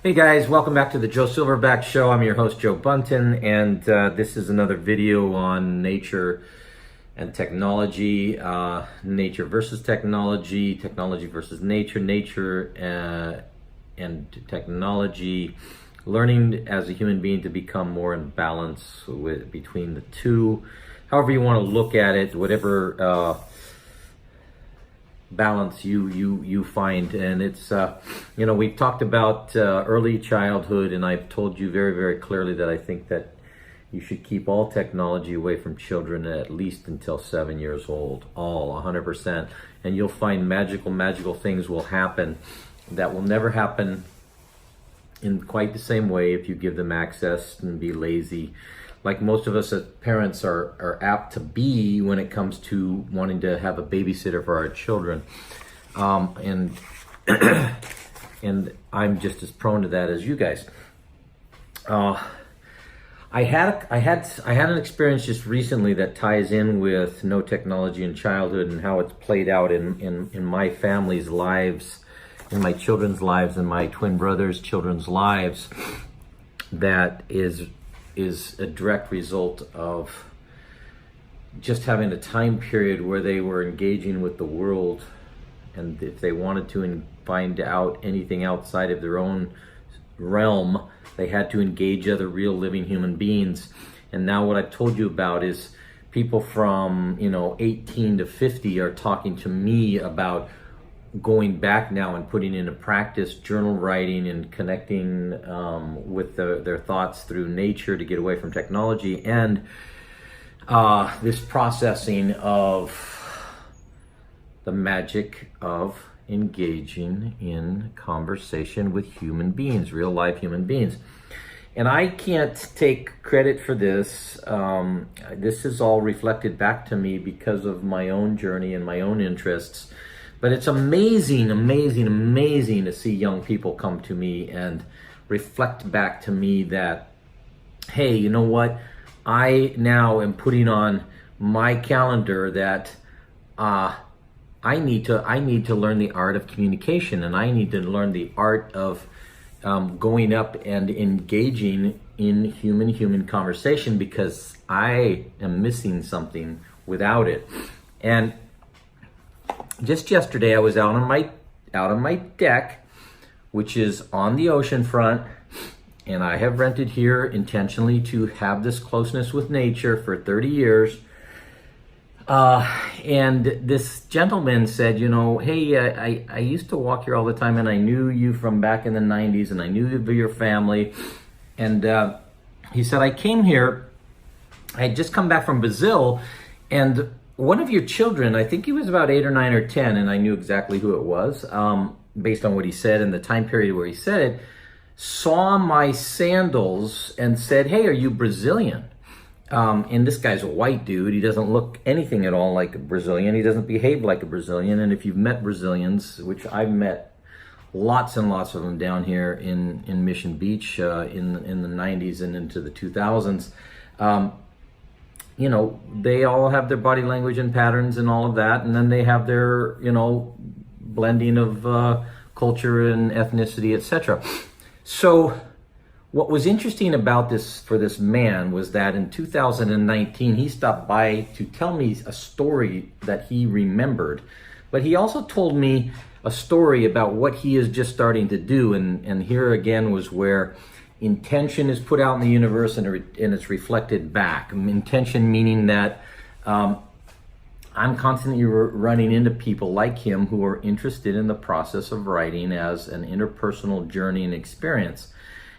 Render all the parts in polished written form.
Hey guys, welcome back to the Joe Silverback Show. I'm your host, Joe Bunton, and this is another video on nature and technology, nature versus technology, technology versus nature, nature and technology, learning as a human being to become more in balance between the two. However you want to look at it, whatever balance you find. And it's we've talked about early childhood, and I've told you very, very clearly that I think that you should keep all technology away from children at least until 7 years old, all 100%, and you'll find magical things will happen that will never happen in quite the same way if you give them access and be lazy, like most of us as parents are apt to be when it comes to wanting to have a babysitter for our children. And I'm just as prone to that as you guys. I had an experience just recently that ties in with no technology in childhood and how it's played out in my family's lives, in my children's lives, and my twin brothers' children's lives. That is a direct result of just having a time period where they were engaging with the world, and if they wanted to find out anything outside of their own realm, they had to engage other real living human beings. And now what I've told you about is people from 18 to 50 are talking to me about going back now and putting into practice journal writing and connecting with their thoughts through nature to get away from technology, and this processing of the magic of engaging in conversation with human beings, real life human beings. And I can't take credit for this. This is all reflected back to me because of my own journey and my own interests. But it's amazing to see young people come to me and reflect back to me that, hey, you know what? I now am putting on my calendar that I need to learn the art of communication, and I need to learn the art of going up and engaging in human conversation, because I am missing something without it. And just yesterday, I was out on my deck, which is on the ocean front, and I have rented here intentionally to have this closeness with nature for 30 years. And this gentleman said, hey, I used to walk here all the time, and I knew you from back in the 90s, and I knew your family. And he said, I came here, I had just come back from Brazil, and one of your children, I think he was about 8 or 9 or 10, and I knew exactly who it was, based on what he said and the time period where he said it, saw my sandals and said, hey, are you Brazilian? And this guy's a white dude. He doesn't look anything at all like a Brazilian. He doesn't behave like a Brazilian. And if you've met Brazilians, which I've met lots and lots of them down here in Mission Beach in the 90s and into the 2000s, they all have their body language and patterns and all of that. And then they have their, blending of culture and ethnicity, etc. So what was interesting about this for this man was that in 2019, he stopped by to tell me a story that he remembered. But he also told me a story about what he is just starting to do. And here again was where intention is put out in the universe and it's reflected back. Intention meaning that I'm constantly running into people like him who are interested in the process of writing as an interpersonal journey and experience.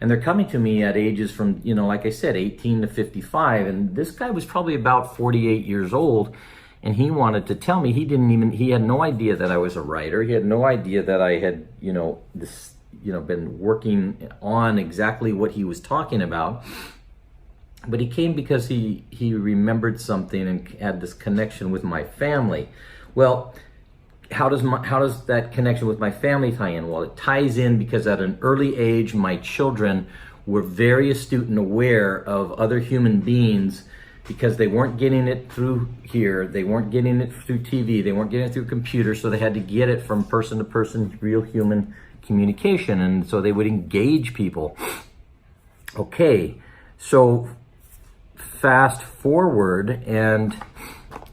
And they're coming to me at ages from, like I said, 18 to 55. And this guy was probably about 48 years old. And he wanted to tell me he had no idea that I was a writer. He had no idea that I had, been working on exactly what he was talking about. But he came because he remembered something and had this connection with my family. Well, how does that connection with my family tie in? Well, it ties in because at an early age, my children were very astute and aware of other human beings, because they weren't getting it through here, they weren't getting it through TV, they weren't getting it through computer, so they had to get it from person to person, real human communication, and so they would engage people. Okay, so fast forward, and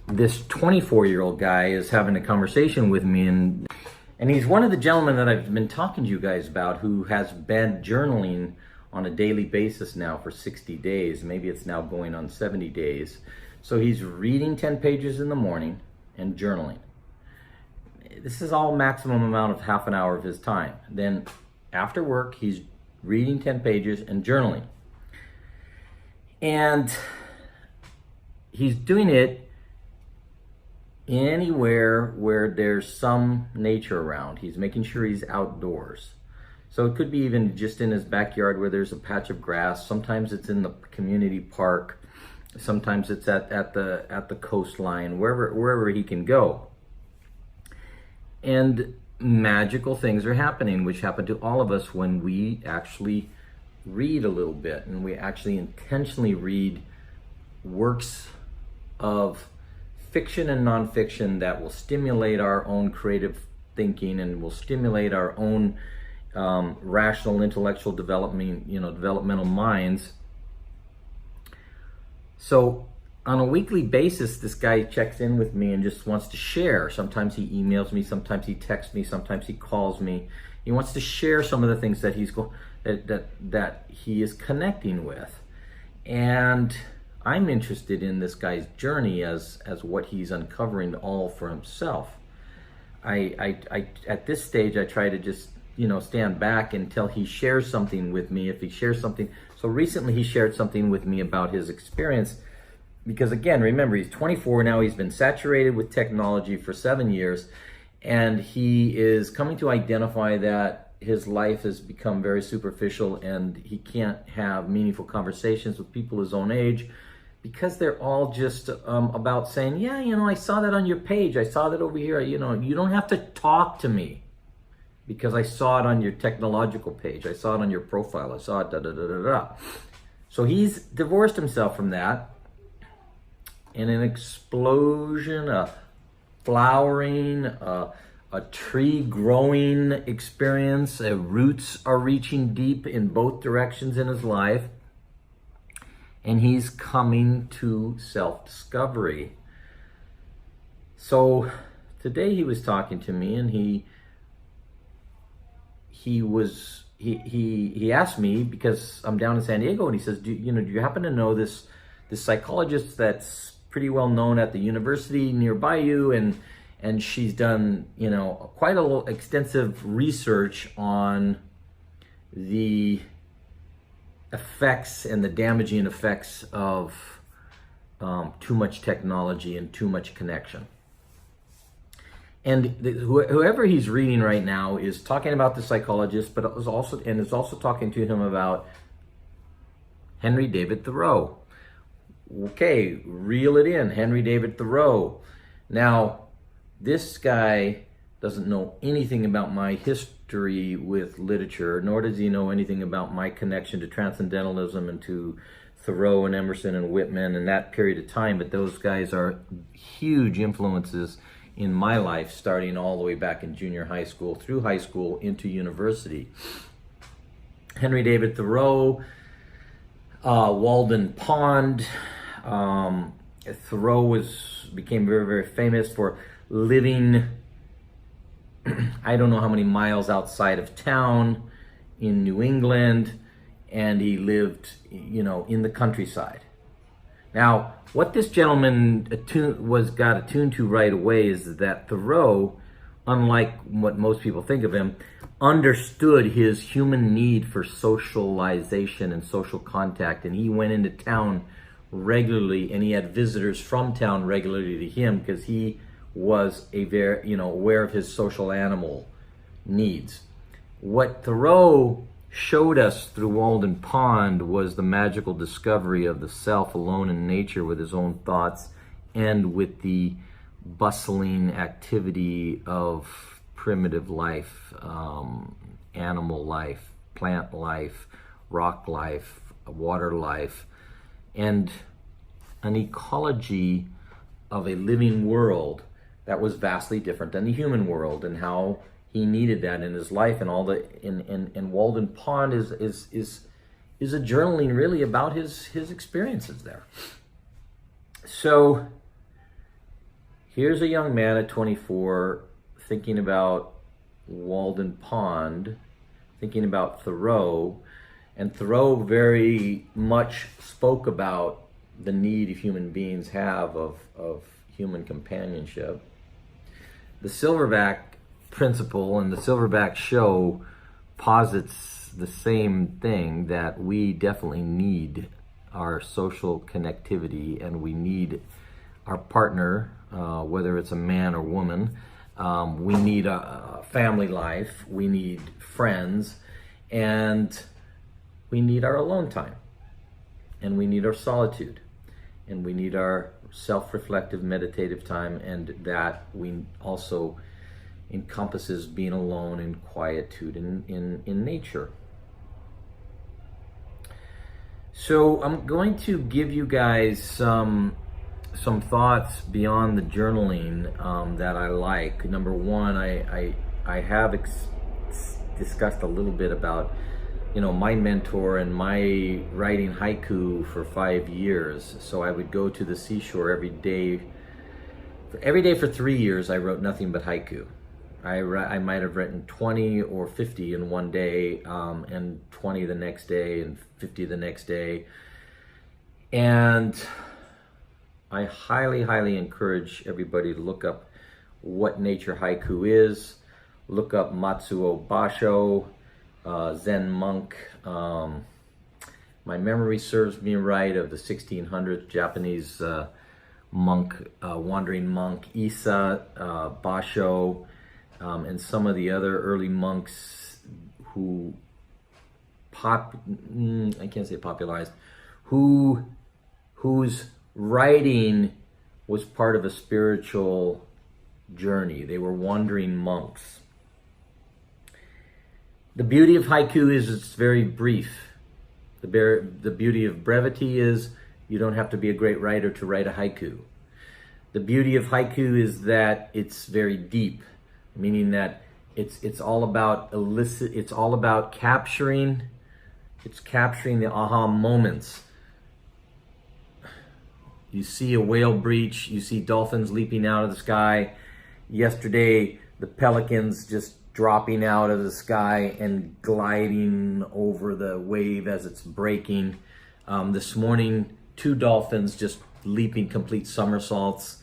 this 24-year-old guy is having a conversation with me, and he's one of the gentlemen that I've been talking to you guys about, who has been journaling on a daily basis now for 60 days. Maybe it's now going on 70 days. So he's reading 10 pages in the morning and journaling. This is all maximum amount of half an hour of his time. Then after work, he's reading 10 pages and journaling. And he's doing it anywhere where there's some nature around. He's making sure he's outdoors. So it could be even just in his backyard where there's a patch of grass. Sometimes it's in the community park. Sometimes it's at the coastline, wherever he can go. And magical things are happening, which happen to all of us when we actually read a little bit, and we actually intentionally read works of fiction and nonfiction that will stimulate our own creative thinking and will stimulate our own rational, intellectual developmental minds. So on a weekly basis, this guy checks in with me and just wants to share. Sometimes he emails me, sometimes he texts me, sometimes he calls me. He wants to share some of the things that that he is connecting with. And I'm interested in this guy's journey as what he's uncovering all for himself. I at this stage, I try to just stand back until he shares something with me. If he shares something, so recently he shared something with me about his experience, because again, remember, he's 24 now. He's been saturated with technology for 7 years, and he is coming to identify that his life has become very superficial, and he can't have meaningful conversations with people his own age, because they're all just about saying, yeah, I saw that on your page. I saw that over here. You don't have to talk to me because I saw it on your technological page. I saw it on your profile. I saw it, da, da, da, da, da. So he's divorced himself from that. In an explosion, a flowering, a tree growing experience, roots are reaching deep in both directions in his life. And he's coming to self-discovery. So today he was talking to me, and he asked me, because I'm down in San Diego, and he says, do you happen to know this psychologist that's pretty well known at the university nearby you, and she's done quite a little extensive research on the effects and the damaging effects of too much technology and too much connection. And whoever he's reading right now is talking about the psychologist, but is also talking to him about Henry David Thoreau. Okay, reel it in, Henry David Thoreau. Now, this guy doesn't know anything about my history with literature, nor does he know anything about my connection to transcendentalism and to Thoreau and Emerson and Whitman and that period of time, but those guys are huge influences in my life, starting all the way back in junior high school, through high school, into university. Henry David Thoreau, Walden Pond. Thoreau became very, very famous for living I don't know how many miles outside of town in New England, and he lived, in the countryside. Now, what this gentleman got attuned to right away is that Thoreau, unlike what most people think of him, understood his human need for socialization and social contact, and he went into town regularly, and he had visitors from town regularly to him because he was aware of his social animal needs. What Thoreau showed us through Walden Pond was the magical discovery of the self alone in nature with his own thoughts and with the bustling activity of primitive life, animal life, plant life, rock life, water life, and an ecology of a living world that was vastly different than the human world, and how He needed that in his life, and all the in Walden Pond is a journaling really about his experiences there. So here's a young man at 24 thinking about Walden Pond, thinking about Thoreau, and Thoreau very much spoke about the need human beings have of human companionship. The Silverback principle and the Silverback show posits the same thing, that we definitely need our social connectivity, and we need our partner, whether it's a man or woman. We need a family life, we need friends, and we need our alone time, and we need our solitude, and we need our self-reflective meditative time, and that we also encompasses being alone in quietude in nature. So I'm going to give you guys some thoughts beyond the journaling that I like. Number one, I have discussed a little bit about, you know, my mentor and my writing haiku for 5 years. So I would go to the seashore every day. Every day for 3 years, I wrote nothing but haiku. I might have written 20 or 50 in one day, and 20 the next day, and 50 the next day. And I highly, highly encourage everybody to look up what nature haiku is. Look up Matsuo Basho, Zen monk. My memory serves me right, of the 1600s Japanese monk, wandering monk Issa, Basho, and some of the other early monks who I can't say popularized, whose writing was part of a spiritual journey. They were wandering monks. The beauty of haiku is it's very brief. The beauty of brevity is you don't have to be a great writer to write a haiku. The beauty of haiku is that it's very deep, meaning that it's all about capturing the aha moments. You see a whale breach, you see dolphins leaping out of the sky. Yesterday, the pelicans just dropping out of the sky and gliding over the wave as it's breaking. This morning, 2 dolphins just leaping complete somersaults.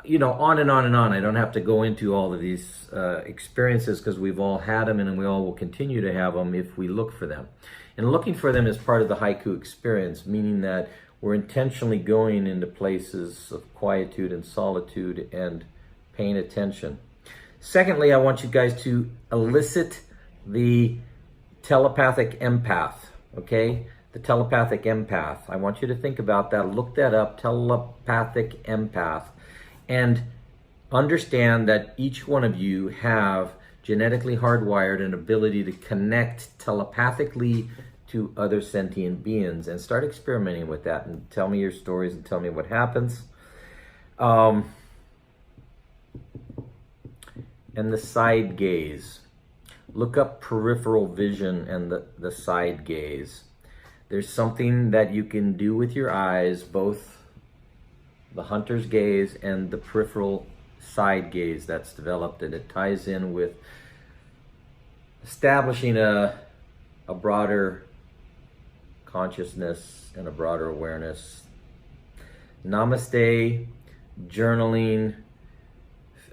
You know, on and on and on. I don't have to go into all of these experiences, because we've all had them, and we all will continue to have them if we look for them. And looking for them is part of the haiku experience, meaning that we're intentionally going into places of quietude and solitude and paying attention. Secondly, I want you guys to elicit the telepathic empath, okay? The telepathic empath. I want you to think about that. Look that up, telepathic empath. And understand that each one of you have genetically hardwired an ability to connect telepathically to other sentient beings, and start experimenting with that, and tell me your stories and tell me what happens. And the side gaze. Look up peripheral vision and the side gaze. There's something that you can do with your eyes, both the hunter's gaze and the peripheral side gaze that's developed, and it ties in with establishing a broader consciousness and a broader awareness. Namaste, journaling,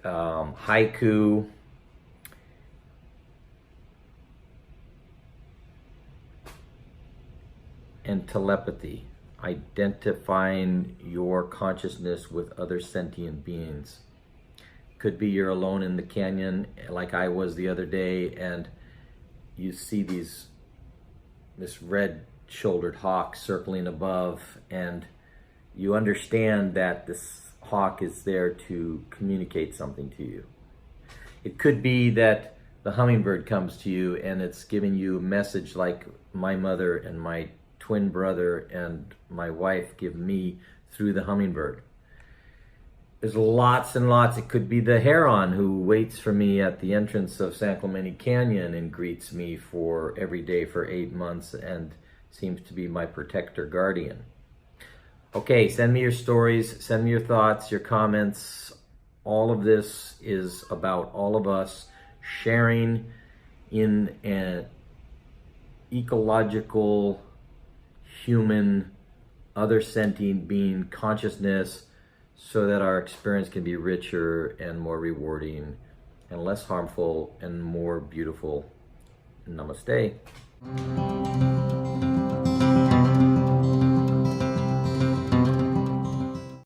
haiku, and telepathy, identifying your consciousness with other sentient beings. Could be you're alone in the canyon like I was the other day, and you see this red-shouldered hawk circling above, and you understand that this hawk is there to communicate something to you. It could be that the hummingbird comes to you and it's giving you a message, like my mother and my twin brother and my wife give me through the hummingbird. There's lots and lots. It could be the heron who waits for me at the entrance of San Clemente Canyon and greets me for every day for 8 months and seems to be my protector guardian. Okay, send me your stories, send me your thoughts, your comments. All of this is about all of us sharing in an ecological, human, other sentient being consciousness, so that our experience can be richer and more rewarding and less harmful and more beautiful. Namaste.